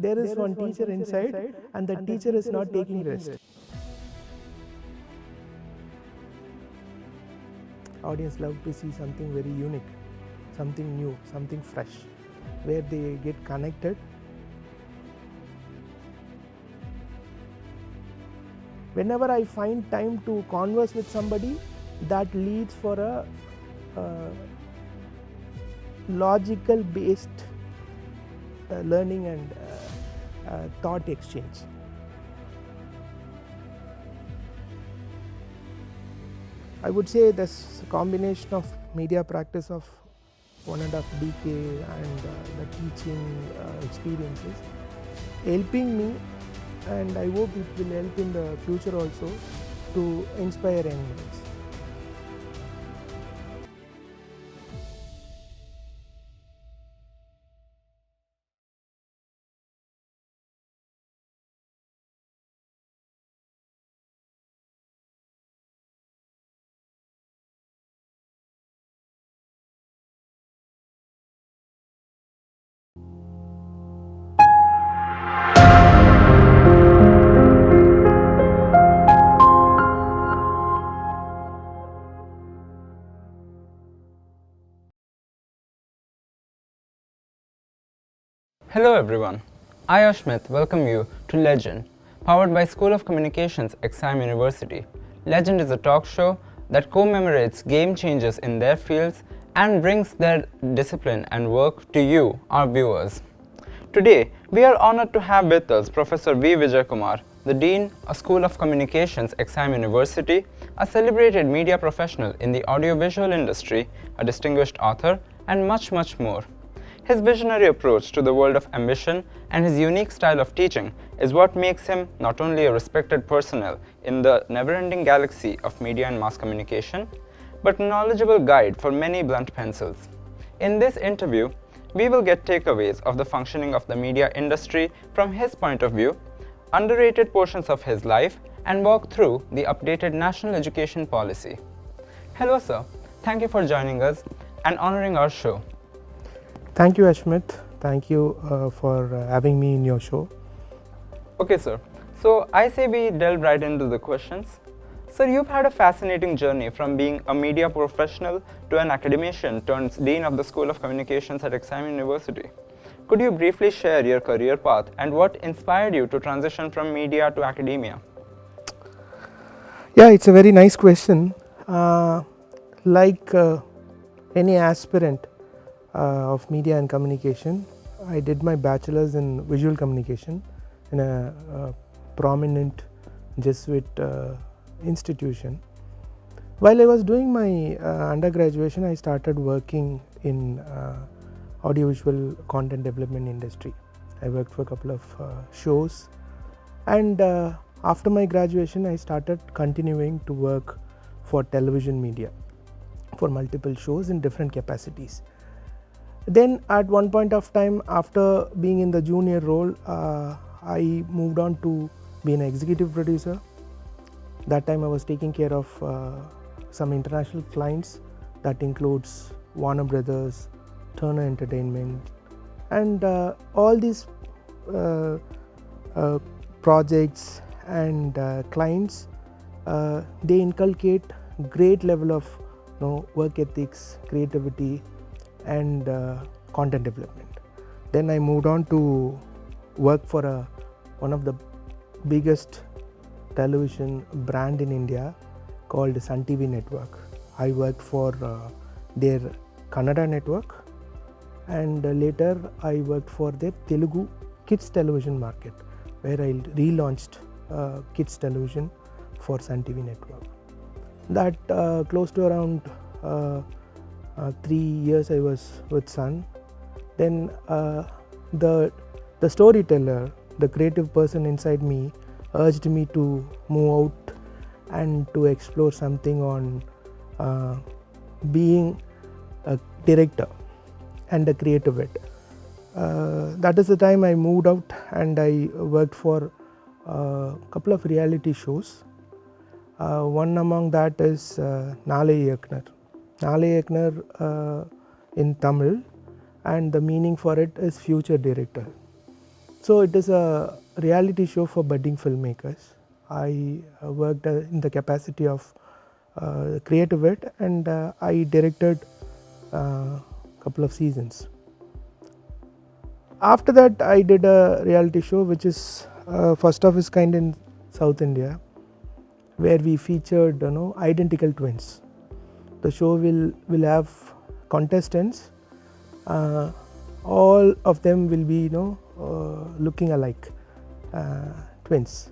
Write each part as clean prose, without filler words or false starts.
there is one teacher inside and the teacher is not taking rest. Audience love to see something very unique, something new, something fresh, where they get connected. Whenever I find time to converse with somebody, that leads for a logical based learning and thought exchange. I would say this combination of media practice of 1.5 decade and the teaching experiences helping me, and I hope it will help in the future also to inspire young minds. Hello everyone, I Ashmit welcome you to Legend, powered by School of Communications, XIM University. Legend is a talk show that commemorates game changers in their fields and brings their discipline and work to you, our viewers. Today, we are honored to have with us Professor V. Vijay Kumar, the Dean of School of Communications, XIM University, a celebrated media professional in the audiovisual industry, a distinguished author, and much more. His visionary approach to the world of ambition and his unique style of teaching is what makes him not only a respected personnel in the never-ending galaxy of media and mass communication, but a knowledgeable guide for many blunt pencils. In this interview, we will get takeaways of the functioning of the media industry from his point of view, underrated portions of his life, and walk through the updated national education policy. Hello sir, thank you for joining us and honoring our show. Thank you, Ashmit. Thank you for having me in your show. Okay, sir. So I say we delve right into the questions. Sir, you've had a fascinating journey from being a media professional to an academician turned Dean of the School of Communications at XIM University. Could you briefly share your career path and what inspired you to transition from media to academia? Yeah, it's a very nice question. Like any aspirant of media and communication, I did my bachelor's in visual communication in a prominent Jesuit institution. While I was doing my undergraduation, I started working in audiovisual content development industry. I worked for a couple of shows, and after my graduation I started continuing to work for television media for multiple shows in different capacities. Then at one point of time, after being in the junior role, I moved on to be an executive producer. That time I was taking care of some international clients, that includes Warner Brothers, Turner Entertainment, and all these projects and clients, they inculcate great level of work ethics, creativity, and content development. Then I moved on to work for one of the biggest television brand in India called Sun TV Network. I worked for their Kannada network, and later I worked for their Telugu kids television market, where I relaunched kids television for Sun TV Network. That close to around 3 years I was with Sun. Then the storyteller, the creative person inside me, urged me to move out and to explore something on being a director and a creative head. That is the time I moved out and I worked for a couple of reality shows. One among that is Naalaya Iyakunar. Naalaya Iyakunar in Tamil, and the meaning for it is future director. So it is a reality show for budding filmmakers. I worked in the capacity of creative it, and I directed a couple of seasons. After that, I did a reality show which is first of its kind in South India, where we featured identical twins. The show will have contestants. All of them will be looking alike, twins.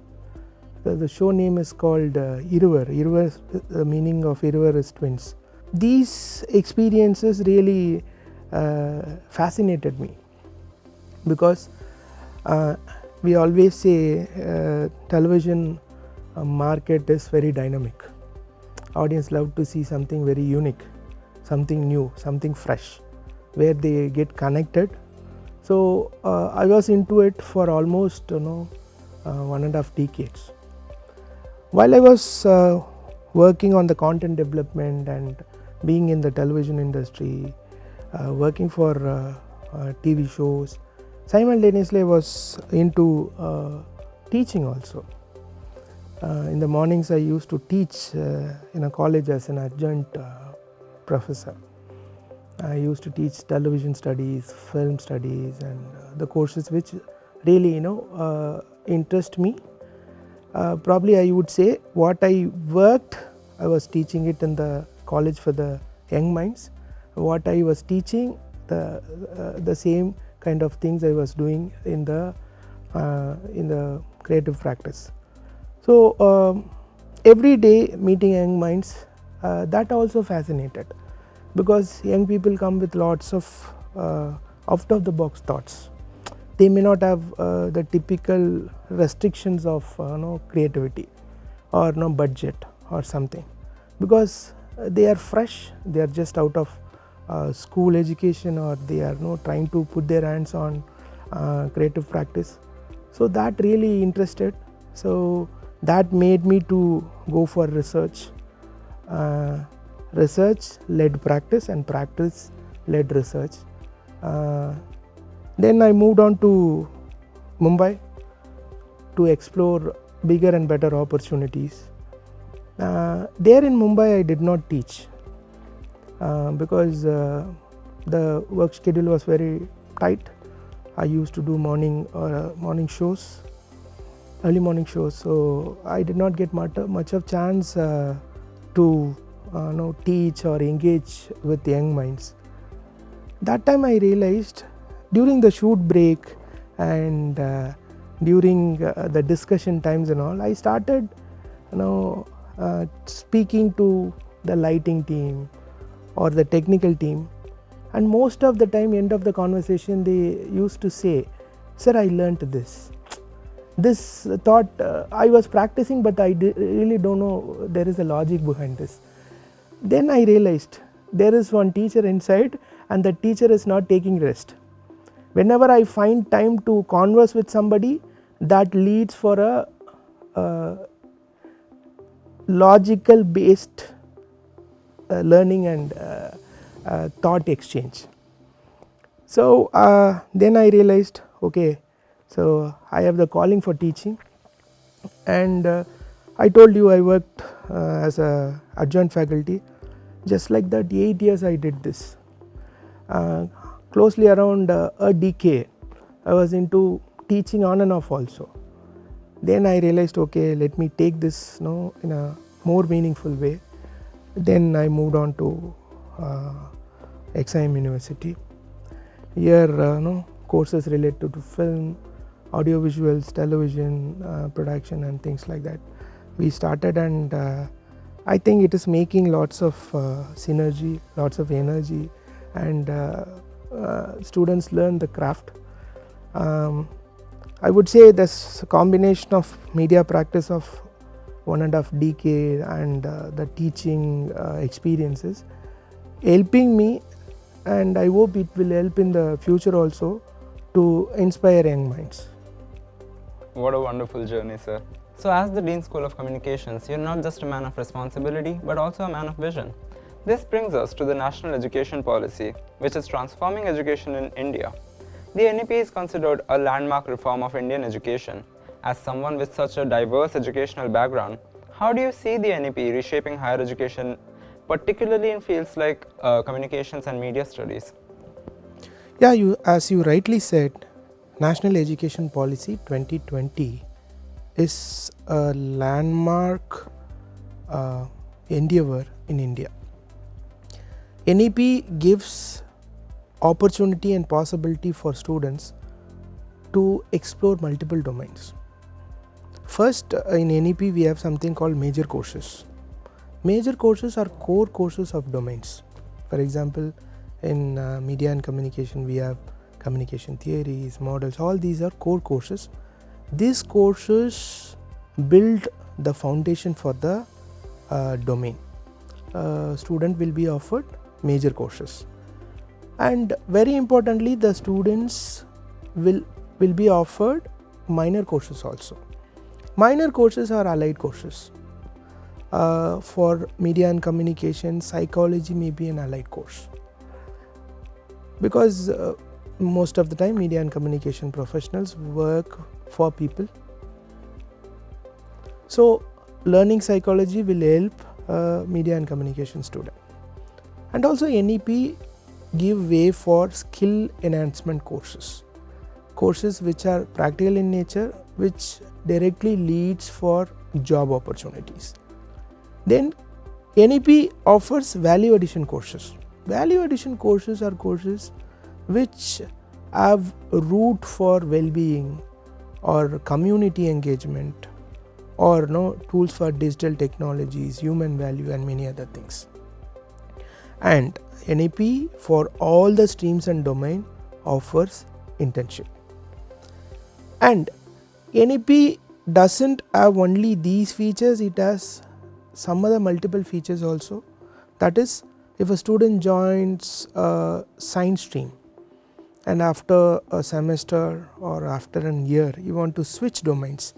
The show name is called Iruvar. Iruvar, the meaning of Iruvar is twins. These experiences really fascinated me, because we always say television market is very dynamic. Audience love to see something very unique, something new, something fresh, where they get connected. So I was into it for almost 1.5 decades. While I was working on the content development and being in the television industry, working for TV shows, simultaneously I was into teaching also. In the mornings I used to teach in a college as an adjunct professor. I used to teach television studies, film studies, and the courses which really interest me. Probably I would say what I worked, I was teaching it in the college for the young minds. What I was teaching, the same kind of things I was doing in the creative practice. So every day meeting young minds, that also fascinated, because young people come with lots of out of the box thoughts. They may not have the typical restrictions of creativity or budget or something, because they are fresh, they are just out of school education, or they are trying to put their hands on creative practice. So that really interested. So that made me to go for research, research-led practice and practice-led research. Then I moved on to Mumbai to explore bigger and better opportunities. There in Mumbai I did not teach because the work schedule was very tight. I used to do morning shows, early morning shows, so I did not get much of chance to teach or engage with young minds. That time I realized, during the shoot break and during the discussion times and all, I started speaking to the lighting team or the technical team, and most of the time, end of the conversation, they used to say, "Sir, I learnt this." This thought I was practicing, but I really don't know there is a logic behind this. Then I realized there is one teacher inside, and the teacher is not taking rest. Whenever I find time to converse with somebody, that leads for a logical based learning and thought exchange. So then I realized, okay, so I have the calling for teaching, and I told you I worked as a adjunct faculty. Just like that, 8 years I did this. Closely around a decade I was into teaching on and off also. Then I realized, okay, let me take this in a more meaningful way. Then I moved on to XIM University. Here courses related to film, audiovisuals, television production and things like that we started, and I think it is making lots of synergy, lots of energy, and students learn the craft. I would say this combination of media practice of 1.5 decade and the teaching experiences helping me, and I hope it will help in the future also to inspire young minds. What a wonderful journey, sir. So as the Dean School of Communications, you're not just a man of responsibility, but also a man of vision. This brings us to the National Education Policy, which is transforming education in India. The NEP is considered a landmark reform of Indian education. As someone with such a diverse educational background, how do you see the NEP reshaping higher education, particularly in fields like communications and media studies? Yeah, as you rightly said, National Education Policy 2020 is a landmark endeavor in India. NEP gives opportunity and possibility for students to explore multiple domains. First, in NEP we have something called major courses. Major courses are core courses of domains. For example, in media and communication we have communication theories, models, all these are core courses. These courses build the foundation for the domain. Student will be offered major courses, and very importantly the students will be offered minor courses also. Minor courses are allied courses. For media and communication, psychology may be an allied course, because most of the time media and communication professionals work for people. So learning psychology will help media and communication student. And also NEP give way for skill enhancement courses which are practical in nature, which directly leads for job opportunities. Then NEP offers value addition courses. Value addition courses are courses which have a root for well-being or community engagement, or tools for digital technologies, human value, and many other things. And NEP for all the streams and domain offers internship. And NEP doesn't have only these features, it has some other multiple features also. That is, if a student joins a science stream and after a semester or after a year you want to switch domains,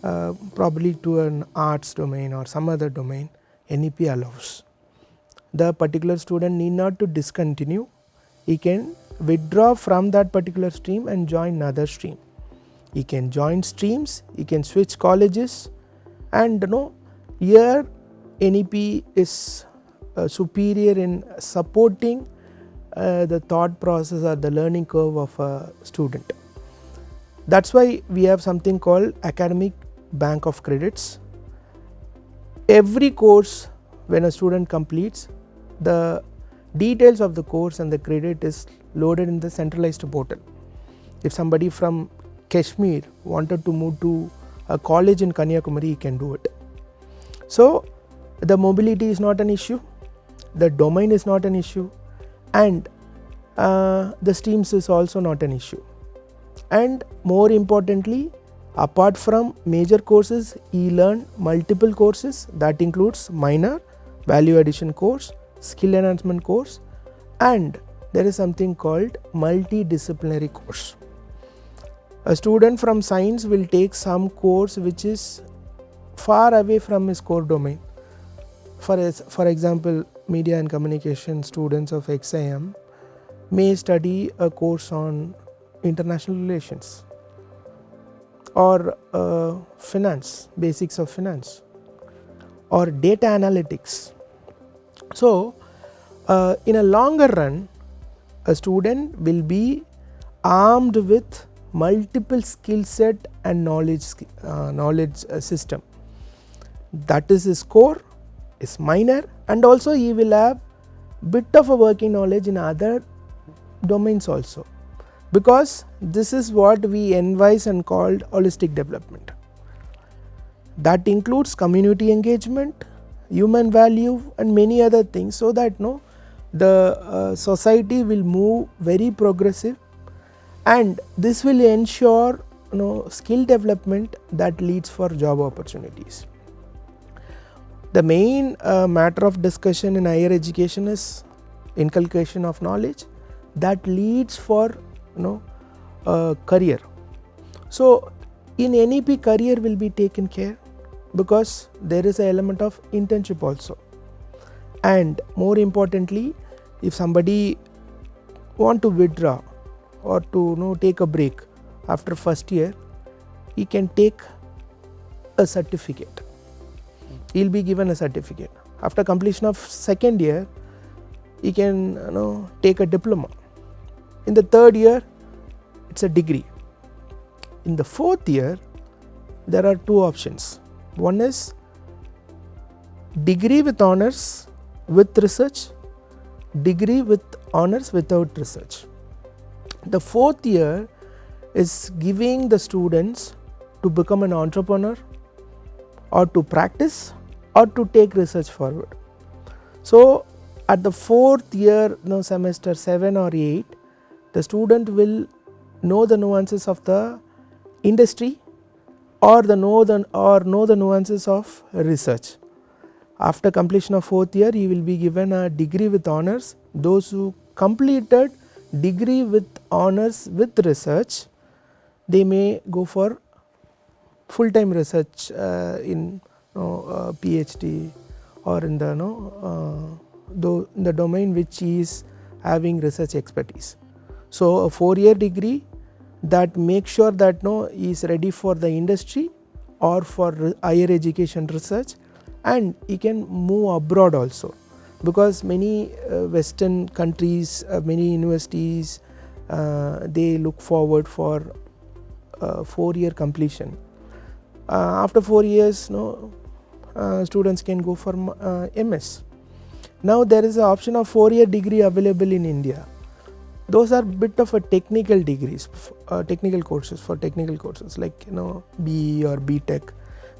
probably to an arts domain or some other domain, NEP allows. The particular student need not to discontinue, he can withdraw from that particular stream and join another stream. He can join streams, he can switch colleges, and here NEP is superior in supporting the thought process or the learning curve of a student. That's why we have something called academic bank of credits. Every course, when a student completes, the details of the course and the credit is loaded in the centralized portal. If somebody from Kashmir wanted to move to a college in Kanyakumari, he can do it. So the mobility is not an issue, the domain is not an issue, and the streams is also not an issue. And more importantly, apart from major courses, he learn multiple courses, that includes minor, value addition course, skill enhancement course, and there is something called multidisciplinary course. A student from science will take some course which is far away from his core domain. For example, media and communication students of XIM may study a course on international relations, or finance, basics of finance, or data analytics. So in a longer run, a student will be armed with multiple skill set and knowledge system. That is his core, is minor, and also he will have bit of a working knowledge in other domains also, because this is what we advise and called holistic development. That includes community engagement, human value, and many other things, so that the society will move very progressive, and this will ensure skill development that leads for job opportunities. The main matter of discussion in higher education is inculcation of knowledge that leads for career. So in NEP, career will be taken care, because there is an element of internship also. And more importantly, if somebody want to withdraw or to take a break after first year, he can take a certificate. He'll be given a certificate. After completion of second year, he can take a diploma. In the third year, it's a degree. In the fourth year, there are two options. One is degree with honors with research, degree with honors without research. The fourth year is giving the students to become an entrepreneur or to practice or to take research forward. So at the fourth year, semester 7 or 8, the student will know the nuances of the industry or know the nuances of research. After completion of fourth year, he will be given a degree with honors. Those who completed degree with honors with research, they may go for full-time research in PhD or in the domain which is having research expertise. So a 4-year degree that makes sure that he is ready for the industry or for higher education research, and he can move abroad also, because many western countries, many universities, they look forward for 4-year completion. After 4 years, students can go for MS. Now there is an option of 4-year degree available in India. Those are bit of a technical degrees, technical courses, for technical courses like BE or BTech.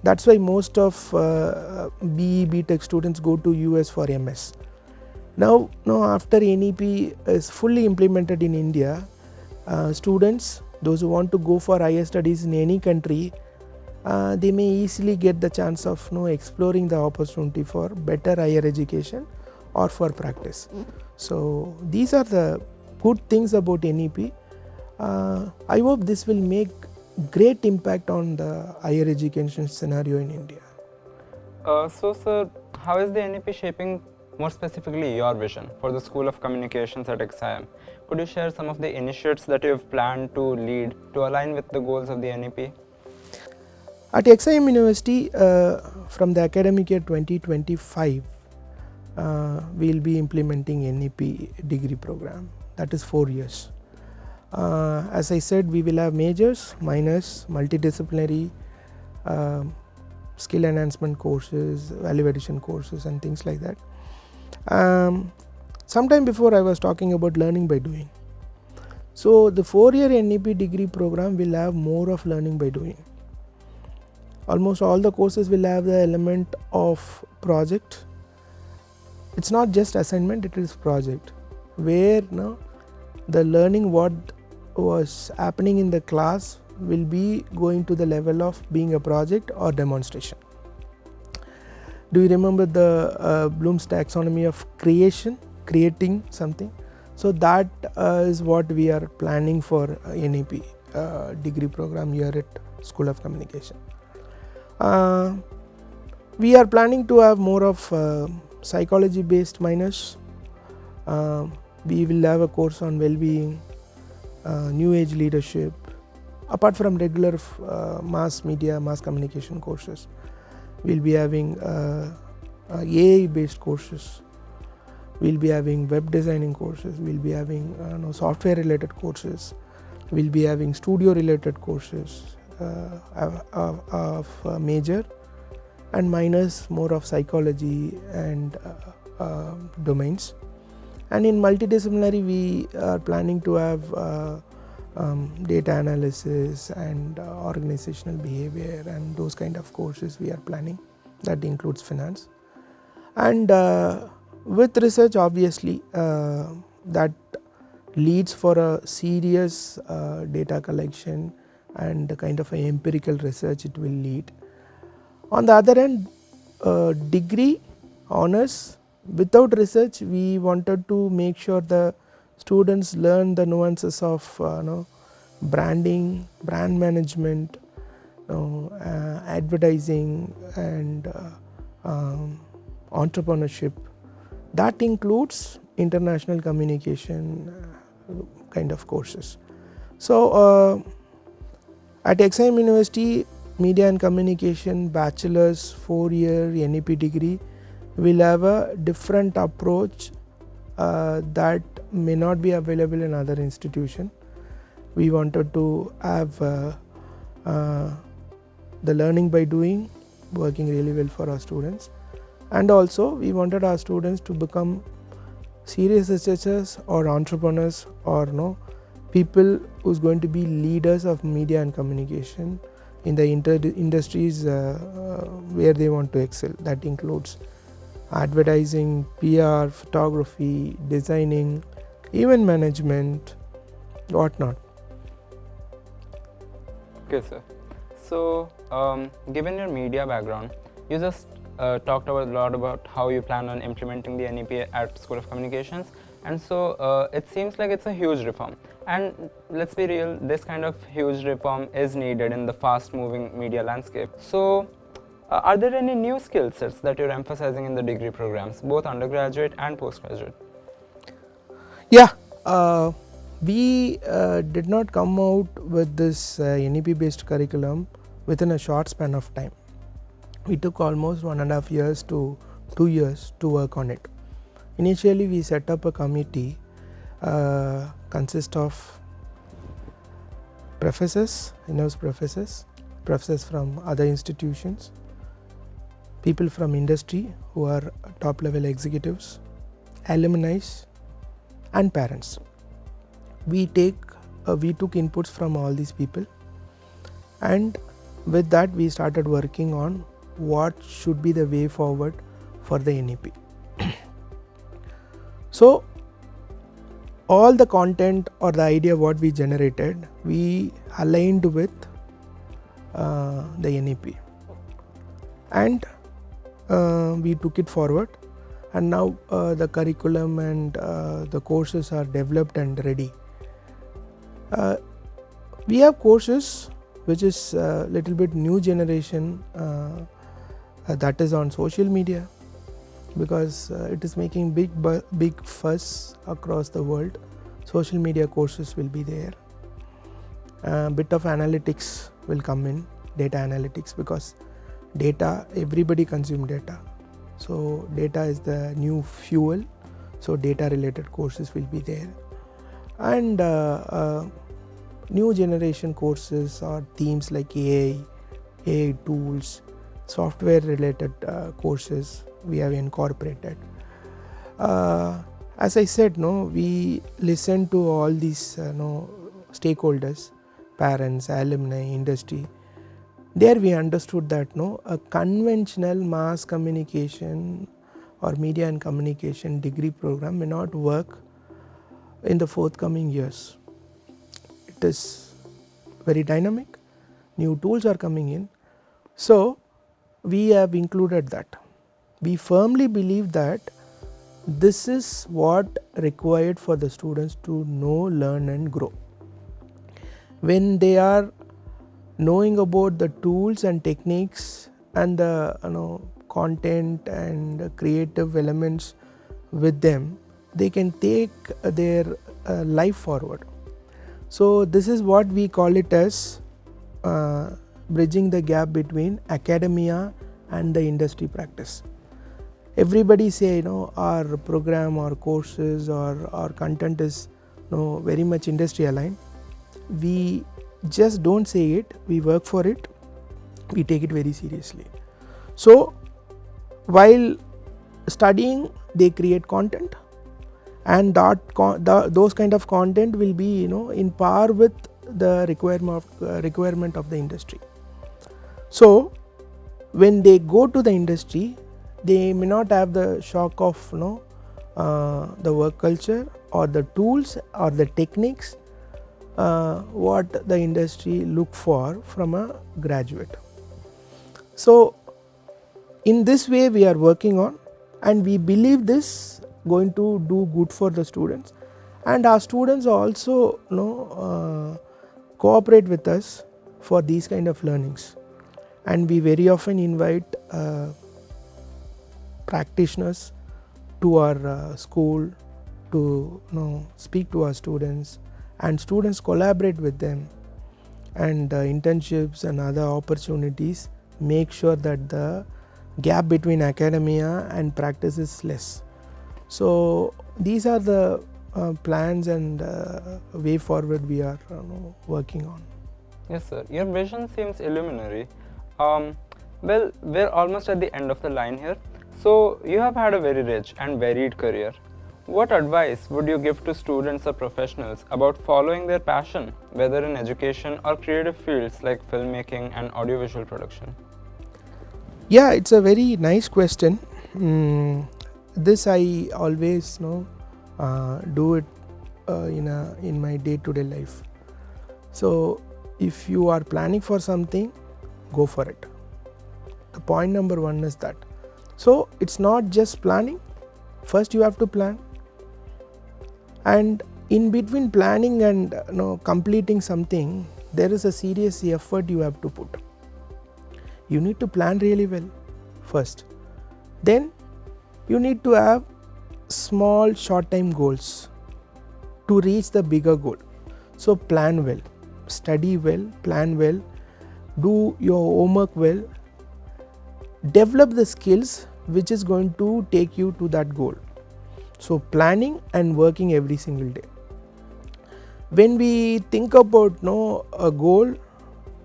That's why most of BE, BTech students go to US for MS. Now after NEP is fully implemented in India, students, those who want to go for higher studies in any country, they may easily get the chance of exploring the opportunity for better higher education or for practice. So these are the good things about NEP. I hope this will make great impact on the higher education scenario in India. So sir, how is the NEP shaping more specifically your vision for the School of Communications at XIM? Could you share some of the initiatives that you have planned to lead to align with the goals of the NEP? At XIM University, from the academic year 2025, we will be implementing NEP degree program, that is 4 years. As I said, we will have majors, minors, multidisciplinary, skill enhancement courses, value addition courses and things like that. Sometime before I was talking about learning by doing. So the 4-year NEP degree program will have more of learning by doing. Almost all the courses will have the element of project. It's not just assignment, it is project, where the learning what was happening in the class will be going to the level of being a project or demonstration. Do you remember the Bloom's taxonomy of creating something? So that is what we are planning for NEP degree program here at School of Communication. We are planning to have more of psychology based minors. We will have a course on well-being, new age leadership, apart from regular mass media, mass communication courses. We'll be having AI based courses, we'll be having web designing courses, we'll be having software related courses, we'll be having studio related courses of major, and minors more of psychology and domains. And in multidisciplinary, we are planning to have data analysis and organizational behavior and those kind of courses we are planning. That includes finance. And with research, obviously, that leads for a serious data collection and the kind of a empirical research it will lead. On the other hand, degree, honors, without research, we wanted to make sure the students learn the nuances of branding, brand management, advertising and entrepreneurship. That includes international communication kind of courses. So at XIM University, Media and Communication Bachelor's 4-year NEP degree will have a different approach that may not be available in other institution. We wanted to have the learning by doing, working really well for our students, and also we wanted our students to become serious researchers or entrepreneurs or people who's going to be leaders of media and communication in the industries where they want to excel. That includes advertising, PR, photography, designing, event management, whatnot. Okay, sir. So, given your media background, you just talked a lot about how you plan on implementing the NEP at School of Communications, and so it seems like it's a huge reform. And let's be real, this kind of huge reform is needed in the fast-moving media landscape. So, are there any new skill sets that you're emphasizing in the degree programs, both undergraduate and postgraduate? Yeah, we did not come out with this NEP based curriculum within a short span of time. We took almost 1.5 years to 2 years to work on it. Initially we set up a committee consist of professors, in-house professors from other institutions, people from industry who are top level executives, alumni and parents. We took inputs from all these people, and with that we started working on what should be the way forward for the NEP. So all the content or the idea what we generated, we aligned with the NEP, and we took it forward, and now the curriculum and the courses are developed and ready. We have courses which is a little bit new generation, that is on social media, because it is making big fuss across the world. Social media courses will be there. Bit of analytics will come in, data analytics, because data, everybody consume data, so data is the new fuel, so data related courses will be there. And new generation courses or themes like AI tools, software related courses we have incorporated. As I said, we listen to all these stakeholders, parents, alumni, industry. There we understood that a conventional mass communication or media and communication degree program may not work in the forthcoming years. It is very dynamic, new tools are coming in, so we have included that. We firmly believe that this is what required for the students to know, learn and grow. When they are knowing about the tools and techniques and the content and creative elements with them, they can take their life forward. So this is what we call it as bridging the gap between academia and the industry practice. Everybody say our program or courses or our content is very much industry aligned. We just don't say it, we work for it, we take it very seriously. So while studying, they create content, and those kind of content will be in par with the requirement of the industry. So when they go to the industry, they may not have the shock of the work culture or the tools or the techniques what the industry look for from a graduate. So in this way we are working on, and we believe this going to do good for the students, and our students also cooperate with us for these kind of learnings, and we very often invite practitioners to our school to speak to our students and students collaborate with them, and internships and other opportunities make sure that the gap between academia and practice is less. So these are the plans and way forward we are working on. Yes, sir. Your vision seems illuminary. Well, we're almost at the end of the line here. So, you have had a very rich and varied career. What advice would you give to students or professionals about following their passion, whether in education or creative fields like filmmaking and audiovisual production? Yeah, it's a very nice question. This I always do it in my day-to-day life. So, if you are planning for something, go for it. The point number one is that. So it's not just planning. First you have to plan, and in between planning and completing something, there is a serious effort you have to put. You need to plan really well first. Then you need to have small short time goals to reach the bigger goal. So plan well, study well, plan well, do your homework well, develop the skills which is going to take you to that goal. So planning and working every single day. When we think about a goal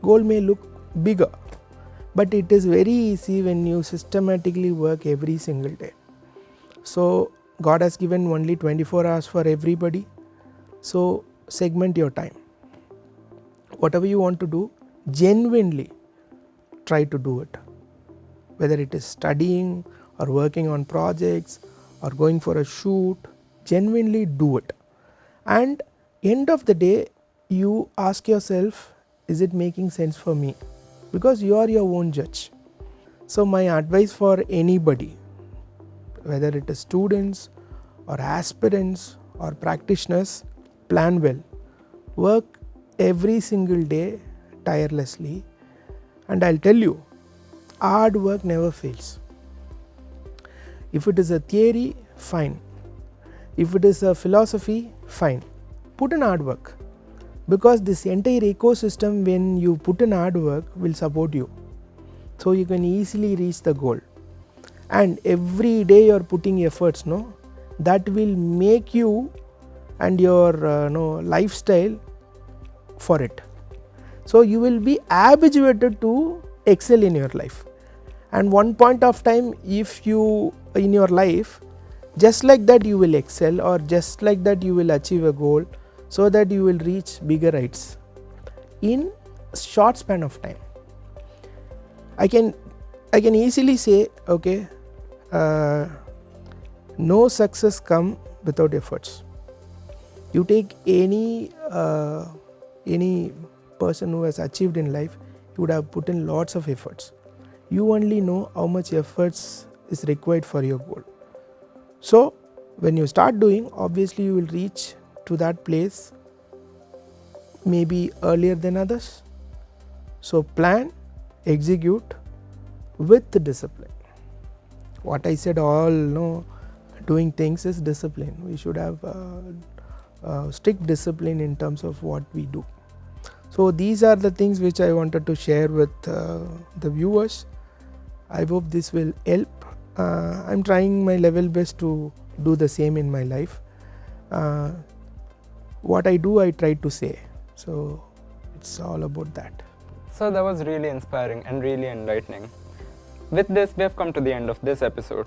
may look bigger, but it is very easy when you systematically work every single day. So God has given only 24 hours for everybody. So segment your time. Whatever you want to do, genuinely try to do it. Whether it is studying or working on projects or going for a shoot, genuinely do it. And end of the day, you ask yourself, is it making sense for me? Because you are your own judge. So my advice for anybody, whether it is students or aspirants or practitioners, plan well. Work every single day tirelessly, and I'll tell you, hard work never fails. If it is a theory, fine. If it is a philosophy, fine. Put in hard work, because this entire ecosystem, when you put in hard work, will support you. So you can easily reach the goal. And every day you are putting efforts, that will make you and your lifestyle for it. So you will be habituated to excel in your life. And one point of time, if you in your life, just like that you will excel, or just like that you will achieve a goal, so that you will reach bigger heights in short span of time. I can easily say, okay, no success come without efforts. You take any person who has achieved in life, he would have put in lots of efforts. You only know how much efforts is required for your goal. So when you start doing, obviously you will reach to that place maybe earlier than others. So plan, execute with discipline. What I said, all doing things is discipline. We should have strict discipline in terms of what we do. So these are the things which I wanted to share with the viewers. I hope this will help. I'm trying my level best to do the same in my life. What I do, I try to say. So it's all about that. So that was really inspiring and really enlightening. With this, we have come to the end of this episode.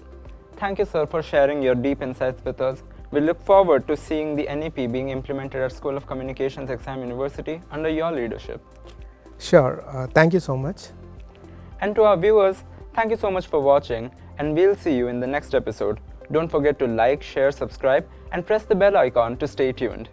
Thank you, sir, for sharing your deep insights with us. We look forward to seeing the NEP being implemented at School of Communications, XIM University under your leadership. Sure. Thank you so much. And to our viewers, thank you so much for watching, and we'll see you in the next episode. Don't forget to like, share, subscribe, and press the bell icon to stay tuned.